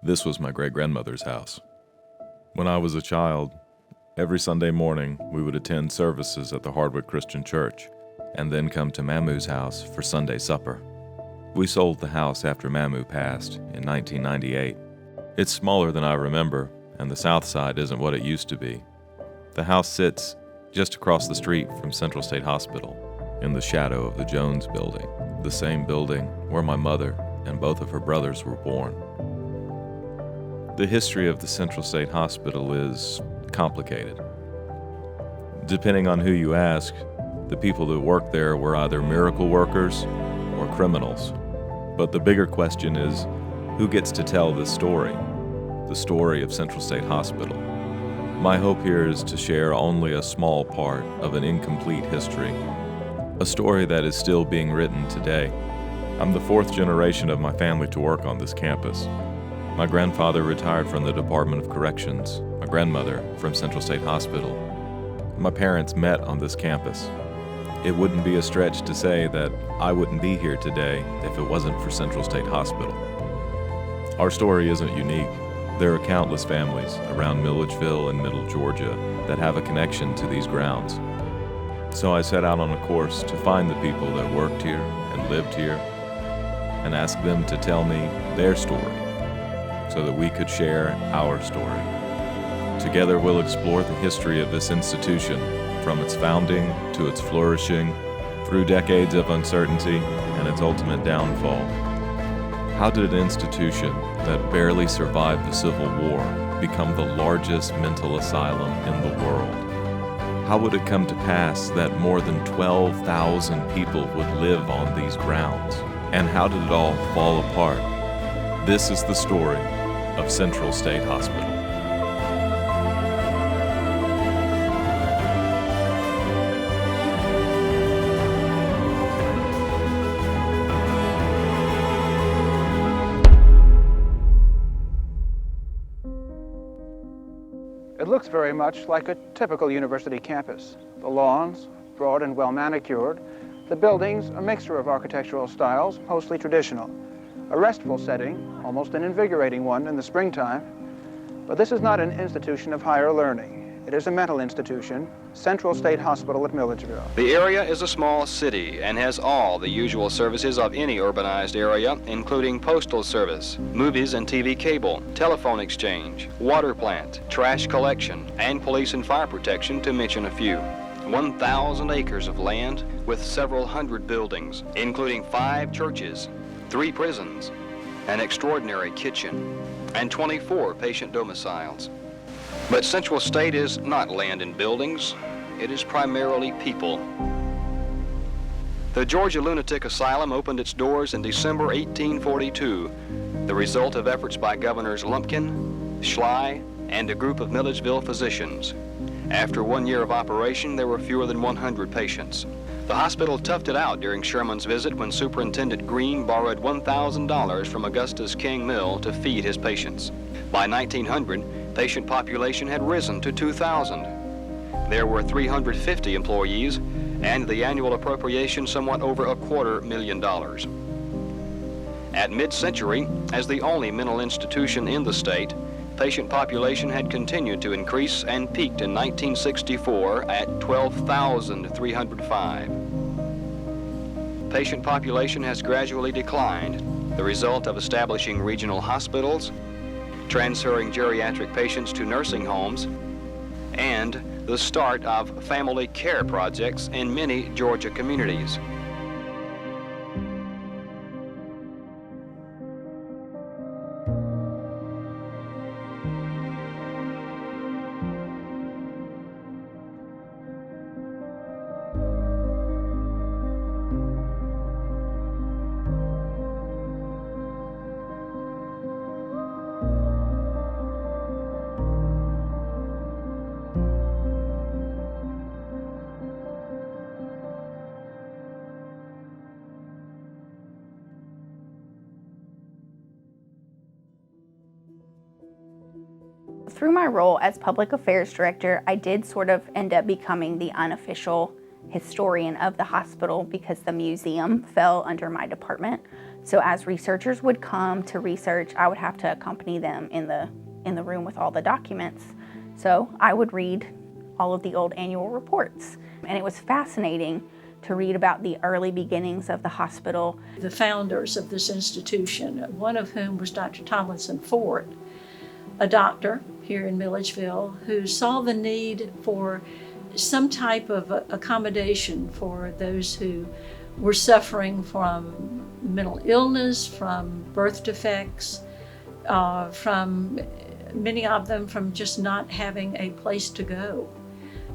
This was my great-grandmother's house. When I was a child, every Sunday morning we would attend services at the Hardwick Christian Church and then come to Mamu's house for Sunday supper. We sold the house after Mamu passed in 1998. It's smaller than I remember, and the south side isn't what it used to be. The house sits just across the street from Central State Hospital, in the shadow of the Jones Building, the same building where my mother and both of her brothers were born. The history of the Central State Hospital is complicated. Depending on who you ask, the people that worked there were either miracle workers or criminals. But the bigger question is, who gets to tell this story? The story of Central State Hospital. My hope here is to share only a small part of an incomplete history, a story that is still being written today. I'm the fourth generation of my family to work on this campus. My grandfather retired from the Department of Corrections, my grandmother from Central State Hospital. My parents met on this campus. It wouldn't be a stretch to say that I wouldn't be here today if it wasn't for Central State Hospital. Our story isn't unique. There are countless families around Milledgeville and Middle Georgia that have a connection to these grounds. So I set out on a course to find the people that worked here and lived here and ask them to tell me their story so that we could share our story. Together we'll explore the history of this institution from its founding to its flourishing, through decades of uncertainty and its ultimate downfall. How did an institution that barely survived the Civil War become the largest mental asylum in the world? How would it come to pass that more than 12,000 people would live on these grounds? And how did it all fall apart? This is the story of Central State Hospital. It looks very much like a typical university campus. The lawns, broad and well manicured. The buildings, a mixture of architectural styles, mostly traditional. A restful setting, almost an invigorating one in the springtime. But this is not an institution of higher learning. It is a mental institution, Central State Hospital at Milledgeville. The area is a small city and has all the usual services of any urbanized area, including postal service, movies and TV cable, telephone exchange, water plant, trash collection, and police and fire protection, to mention a few. 1,000 acres of land with several hundred buildings, including 5 churches, 3 prisons, an extraordinary kitchen, and 24 patient domiciles. But Central State is not land and buildings. It is primarily people. The Georgia Lunatic Asylum opened its doors in December 1842, the result of efforts by Governors Lumpkin, Schley, and a group of Milledgeville physicians. After 1 year of operation, there were fewer than 100 patients. The hospital toughed it out during Sherman's visit when Superintendent Green borrowed $1,000 from Augustus King Mill to feed his patients. By 1900, patient population had risen to 2,000. There were 350 employees, and the annual appropriation somewhat over $250,000. At mid-century, as the only mental institution in the state, patient population had continued to increase and peaked in 1964 at 12,305. Patient population has gradually declined, the result of establishing regional hospitals, transferring geriatric patients to nursing homes, and the start of family care projects in many Georgia communities. Through my role as public affairs director, I did sort of end up becoming the unofficial historian of the hospital because the museum fell under my department. So as researchers would come to research, I would have to accompany them in the room with all the documents. So I would read all of the old annual reports. And it was fascinating to read about the early beginnings of the hospital. The founders of this institution, one of whom was Dr. Tomlinson Ford, a doctor here in Milledgeville who saw the need for some type of accommodation for those who were suffering from mental illness, from birth defects, from many of them from just not having a place to go,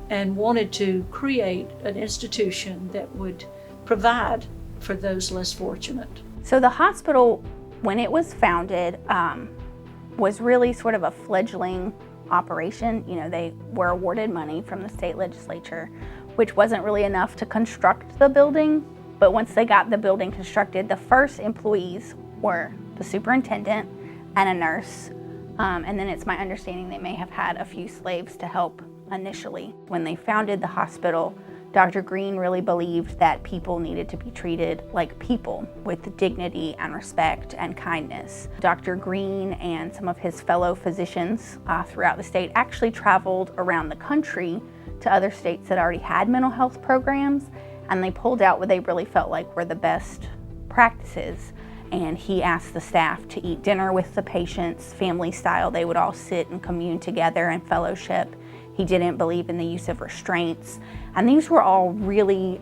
and wanted to create an institution that would provide for those less fortunate. So the hospital, when it was founded, was really sort of a fledgling operation. You know, they were awarded money from the state legislature, which wasn't really enough to construct the building. But once they got the building constructed, the first employees were the superintendent and a nurse. And then it's my understanding they may have had a few slaves to help initially. When they founded the hospital, Dr. Green really believed that people needed to be treated like people with dignity and respect and kindness. Dr. Green and some of his fellow physicians throughout the state actually traveled around the country to other states that already had mental health programs, and they pulled out what they really felt like were the best practices. And he asked the staff to eat dinner with the patients, family style. They would all sit and commune together and fellowship. He didn't believe in the use of restraints. And these were all really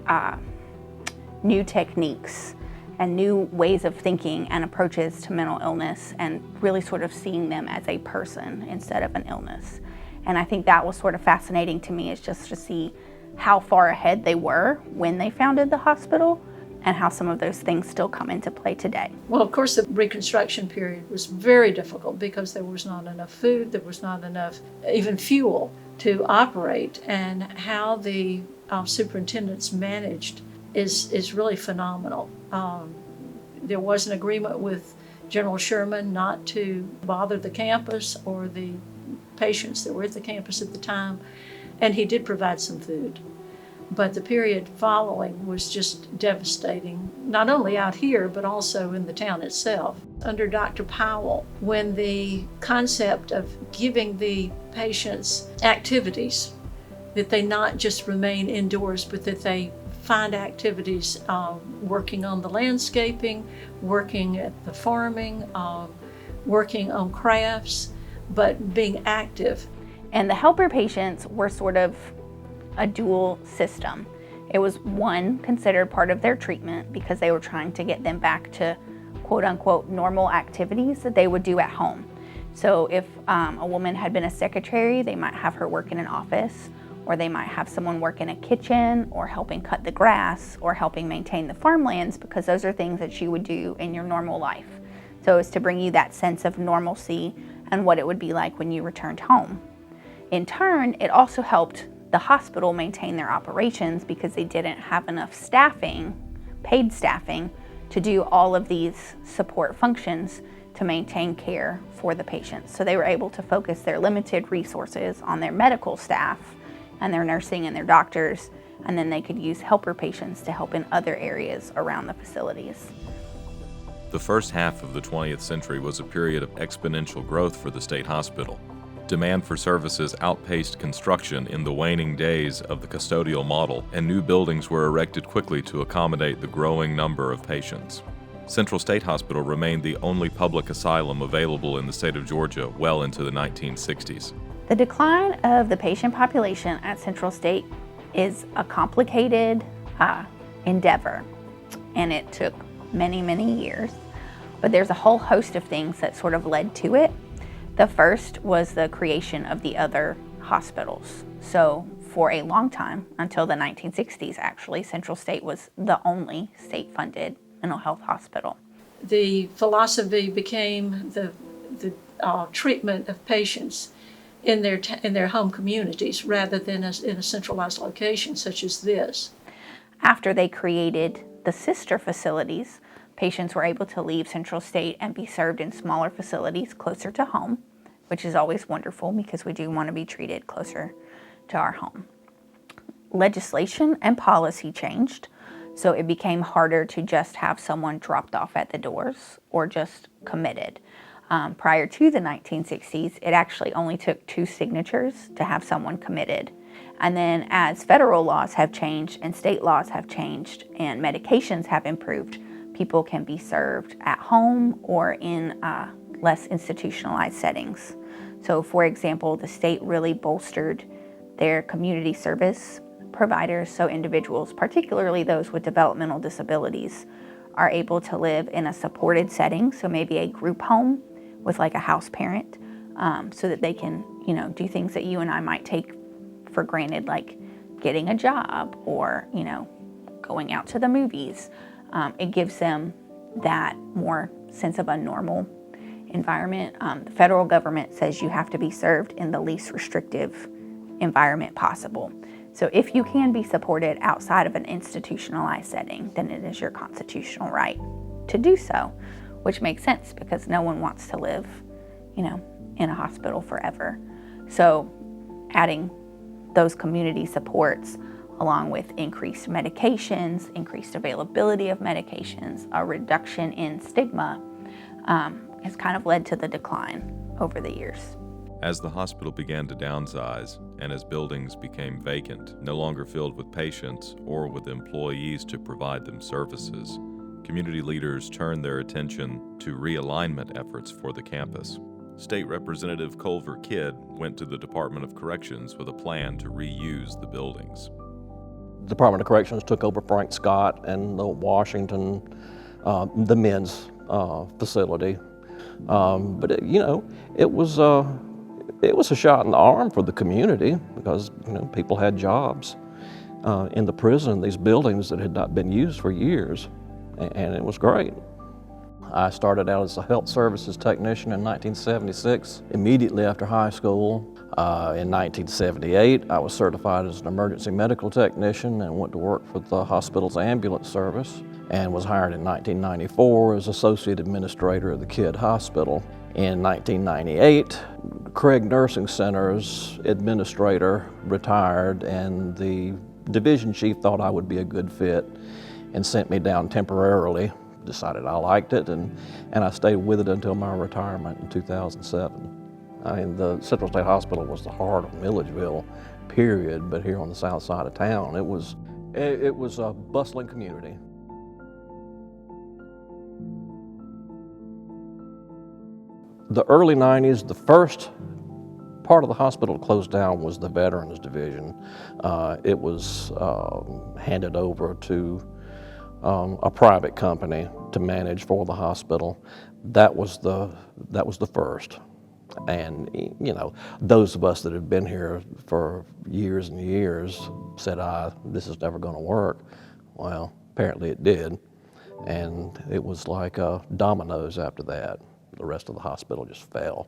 new techniques and new ways of thinking and approaches to mental illness, and really sort of seeing them as a person instead of an illness. And I think that was sort of fascinating to me, is just to see how far ahead they were when they founded the hospital, and how some of those things still come into play today. Well, of course, the Reconstruction period was very difficult because there was not enough food, there was not enough even fuel to operate, and how the superintendents managed is really phenomenal. There was an agreement with General Sherman not to bother the campus or the patients that were at the campus at the time, and he did provide some food. But the period following was just devastating, not only out here, but also in the town itself. Under Dr. Powell, when the concept of giving the patients activities, that they not just remain indoors, but that they find activities, working on the landscaping, working at the farming, working on crafts, but being active. And the helper patients were sort of a dual system. It was one considered part of their treatment because they were trying to get them back to quote unquote normal activities that they would do at home. So if a woman had been a secretary, they might have her work in an office, or they might have someone work in a kitchen, or helping cut the grass, or helping maintain the farmlands, because those are things that you would do in your normal life. So it's to bring you that sense of normalcy and what it would be like when you returned home. In turn, it also helped the hospital maintain their operations because they didn't have enough staffing, paid staffing, to do all of these support functions to maintain care for the patients. So they were able to focus their limited resources on their medical staff and their nursing and their doctors, and then they could use helper patients to help in other areas around the facilities. The first half of the 20th century was a period of exponential growth for the state hospital. Demand for services outpaced construction in the waning days of the custodial model, and new buildings were erected quickly to accommodate the growing number of patients. Central State Hospital remained the only public asylum available in the state of Georgia well into the 1960s. The decline of the patient population at Central State is a complicated endeavor, and it took many, many years. But there's a whole host of things that sort of led to it. The first was the creation of the other hospitals. So for a long time, until the 1960s actually, Central State was the only state-funded mental health hospital. The philosophy became the treatment of patients in their home communities rather than in a centralized location such as this. After they created the sister facilities, patients were able to leave Central State and be served in smaller facilities closer to home, which is always wonderful because we do want to be treated closer to our home. Legislation and policy changed So it became harder to just have someone dropped off at the doors or just committed. Prior to the 1960s, it actually only took 2 signatures to have someone committed. And then as federal laws have changed and state laws have changed and medications have improved, people can be served at home or in less institutionalized settings. So for example, the state really bolstered their community service providers, so individuals, particularly those with developmental disabilities, are able to live in a supported setting, so maybe a group home with like a house parent, so that they can, do things that you and I might take for granted, like getting a job or, going out to the movies. It gives them that more sense of a normal environment. The federal government says you have to be served in the least restrictive environment possible. So if you can be supported outside of an institutionalized setting, then it is your constitutional right to do so, which makes sense because no one wants to live, in a hospital forever. So adding those community supports along with increased medications, increased availability of medications, a reduction in stigma, has kind of led to the decline over the years. As the hospital began to downsize and as buildings became vacant, no longer filled with patients or with employees to provide them services, community leaders turned their attention to realignment efforts for the campus. State Representative Culver Kidd went to the Department of Corrections with a plan to reuse the buildings. The Department of Corrections took over Frank Scott and the Washington, the men's facility. But it was a shot in the arm for the community because people had jobs in the prison, these buildings that had not been used for years, and it was great. I started out as a health services technician in 1976, immediately after high school. In 1978, I was certified as an emergency medical technician and went to work for the hospital's ambulance service and was hired in 1994 as associate administrator of the Kidd Hospital. In 1998, Craig Nursing Center's administrator retired and the division chief thought I would be a good fit and sent me down temporarily. Decided I liked it and I stayed with it until my retirement in 2007. I mean, the Central State Hospital was the heart of Milledgeville, period, but here on the south side of town, it was a bustling community. The early 90s, the first part of the hospital closed down was the Veterans Division. It was handed over to a private company to manage for the hospital. That was the first. And those of us that have been here for years and years said, this is never going to work. Well, apparently it did. And it was like dominoes after that. The rest of the hospital just fell.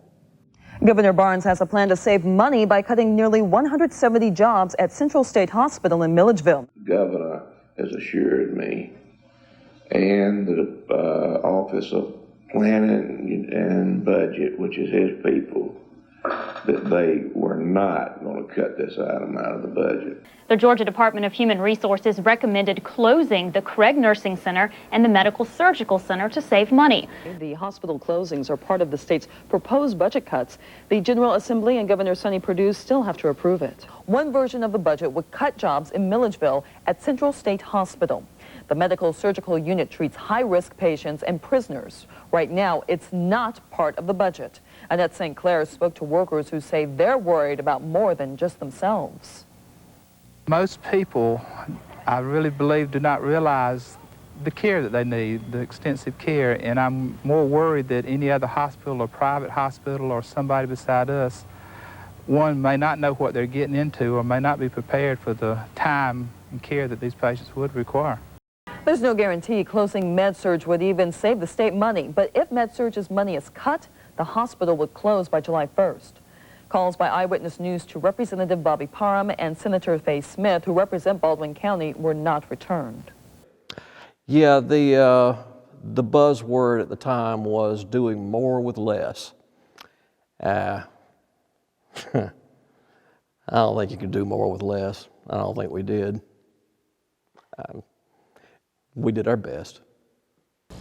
Governor Barnes has a plan to save money by cutting nearly 170 jobs at Central State Hospital in Milledgeville. The governor has assured me and the Office of Planning and Budget, which is his people, that they were not going to cut this item out of the budget. The Georgia Department of Human Resources recommended closing the Craig Nursing Center and the Medical Surgical Center to save money. The hospital closings are part of the state's proposed budget cuts. The General Assembly and Governor Sonny Perdue still have to approve it. One version of the budget would cut jobs in Milledgeville at Central State Hospital. The medical surgical unit treats high-risk patients and prisoners. Right now, it's not part of the budget. Annette St. Clair spoke to workers who say they're worried about more than just themselves. Most people, I really believe, do not realize the care that they need, the extensive care, and I'm more worried that any other hospital or private hospital or somebody beside us, one, may not know what they're getting into or may not be prepared for the time and care that these patients would require. There's no guarantee closing MedSurg would even save the state money, but if MedSurg's money is cut, the hospital would close by July 1st. Calls by Eyewitness News to Representative Bobby Parham and Senator Faye Smith, who represent Baldwin County, were not returned. Yeah, the buzzword at the time was doing more with less. I don't think you could do more with less. I don't think we did. we did our best.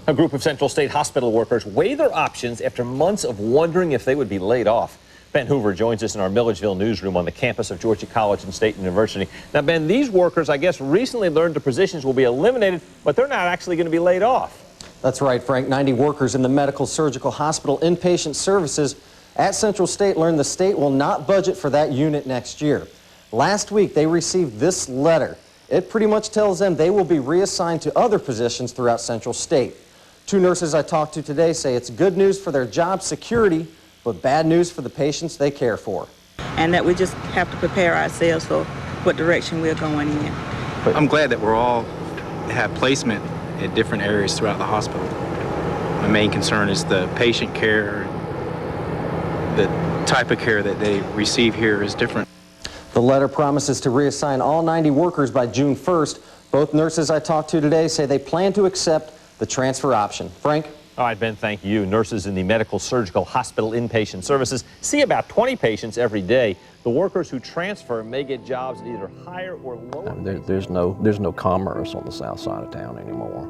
A group of Central State Hospital workers weigh their options after months of wondering if they would be laid off. Ben Hoover joins us in our Milledgeville newsroom on the campus of Georgia College and State University. Now, Ben, these workers, I guess, recently learned the positions will be eliminated, but they're not actually going to be laid off. That's right, Frank. 90 workers in the Medical Surgical Hospital inpatient services at Central State learned the state will not budget for that unit next year. Last week, they received this letter. It pretty much tells them they will be reassigned to other positions throughout Central State. Two nurses I talked to today say it's good news for their job security, but bad news for the patients they care for. And that we just have to prepare ourselves for what direction we're going in. I'm glad that we're all have placement at different areas throughout the hospital. My main concern is the patient care. The type of care that they receive here is different. The letter promises to reassign all 90 workers by June 1st. Both nurses I talked to today say they plan to accept the transfer option. Frank? All right, Ben, thank you. Nurses in the Medical Surgical Hospital inpatient services see about 20 patients every day. The workers who transfer may get jobs at either higher or lower. There's no commerce on the south side of town anymore.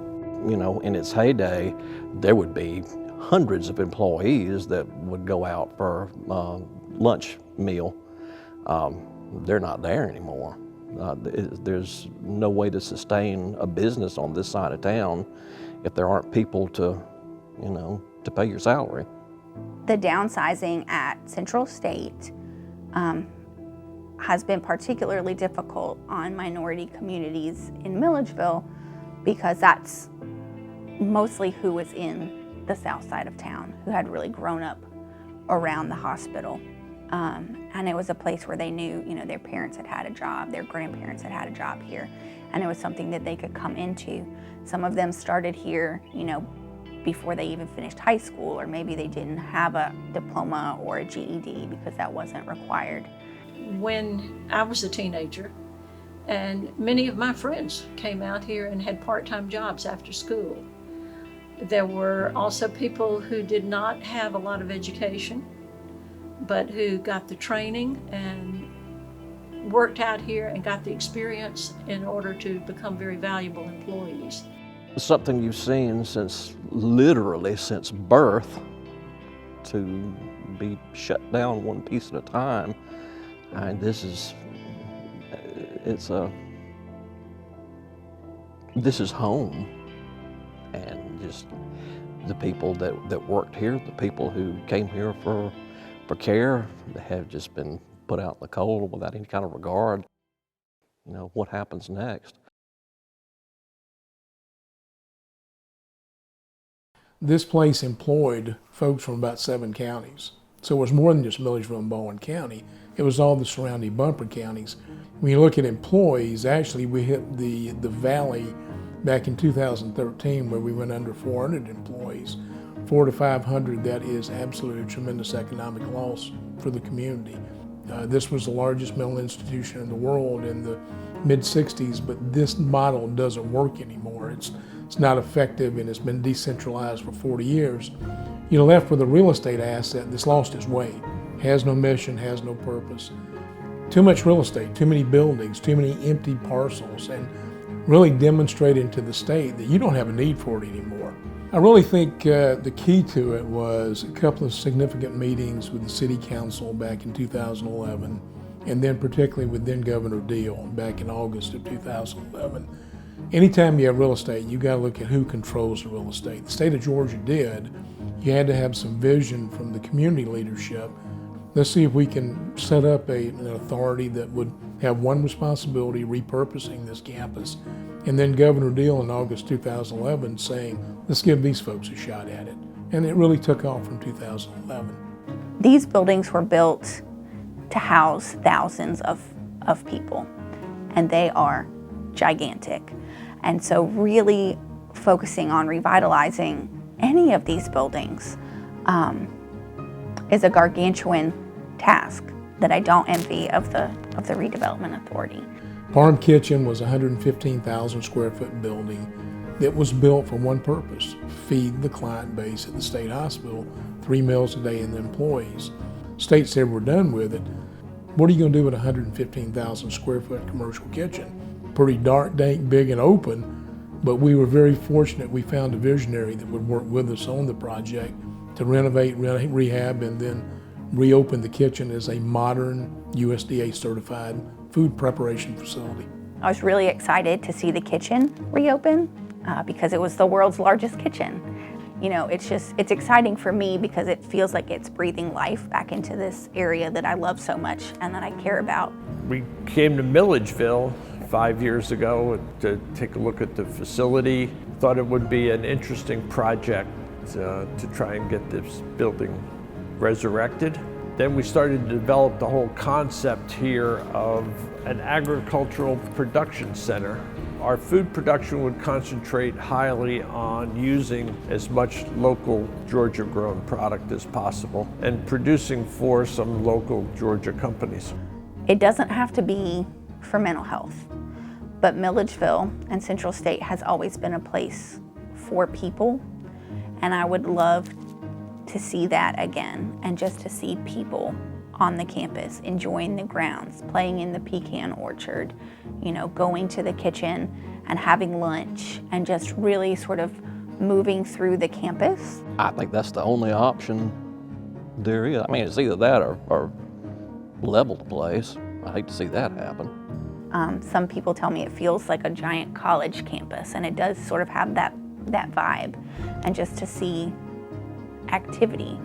You know, in its heyday, there would be hundreds of employees that would go out for lunch meal. They're not there anymore. There's no way to sustain a business on this side of town if there aren't people to pay your salary. The downsizing at Central State has been particularly difficult on minority communities in Milledgeville because that's mostly who was in the south side of town, who had really grown up around the hospital. And it was a place where they knew, their parents had had a job, their grandparents had had a job here, and it was something that they could come into. Some of them started here, before they even finished high school, or maybe they didn't have a diploma or a GED because that wasn't required. When I was a teenager, and many of my friends came out here and had part-time jobs after school. There were also people who did not have a lot of education, but who got the training and worked out here and got the experience in order to become very valuable employees. Something you've seen literally since birth, to be shut down one piece at a time. And this is home. And just the people that worked here, the people who came here for care, they have just been put out in the cold without any kind of regard. What happens next? This place employed folks from about 7 counties. So it was more than just Milledgeville and Baldwin County. It was all the surrounding bumper counties. When you look at employees, actually we hit the valley back in 2013 where we went under 400 employees. 400 to 500, that is absolutely a tremendous economic loss for the community. This was the largest mental institution in the world in the mid-60s, but this model doesn't work anymore. It's not effective, and it's been decentralized for 40 years. You're left with a real estate asset that's lost its way, has no mission, has no purpose. Too much real estate, too many buildings, too many empty parcels, and really demonstrating to the state that you don't have a need for it anymore. I really think the key to it was a couple of significant meetings with the city council back in 2011, and then particularly with then Governor Deal back in August of 2011. Anytime you have real estate, you got to look at who controls the real estate. The state of Georgia did. You had to have some vision from the community leadership. Let's see if we can set up an authority that would have one responsibility, repurposing this campus. And then Governor Deal in August 2011 saying, let's give these folks a shot at it. And it really took off from 2011. These buildings were built to house thousands of people, and they are gigantic. And so really focusing on revitalizing any of these buildings is a gargantuan task that I don't envy of the redevelopment authority. Farm Kitchen was a 115,000 square foot building that was built for one purpose: feed the client base at the state hospital 3 meals a day and the employees. State said we're done with it. What are you going to do with a 115,000 square foot commercial kitchen? Pretty dark, dank, big, and open, But we were very fortunate. We found a visionary that would work with us on the project to renovate, rehab, and then reopen the kitchen as a modern USDA certified food preparation facility. I was really excited to see the kitchen reopen because it was the world's largest kitchen. You know, it's exciting for me because it feels like it's breathing life back into this area that I love so much and that I care about. We came to Milledgeville 5 years ago to take a look at the facility. Thought it would be an interesting project to try and get this building resurrected. Then we started to develop the whole concept here of an agricultural production center. Our food production would concentrate highly on using as much local Georgia-grown product as possible and producing for some local Georgia companies. It doesn't have to be for mental health, but Milledgeville and Central State has always been a place for people, and I would love to see that again, and just to see people on the campus enjoying the grounds, playing in the pecan orchard, you know, going to the kitchen and having lunch and just really sort of moving through the campus. I think that's the only option there is. I mean, it's either that or level the place. I hate to see that happen. Some people tell me it feels like a giant college campus, and it does sort of have that vibe. And just to see activity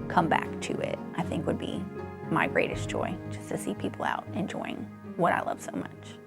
come back to it, I think would be my greatest joy, just to see people out enjoying what I love so much.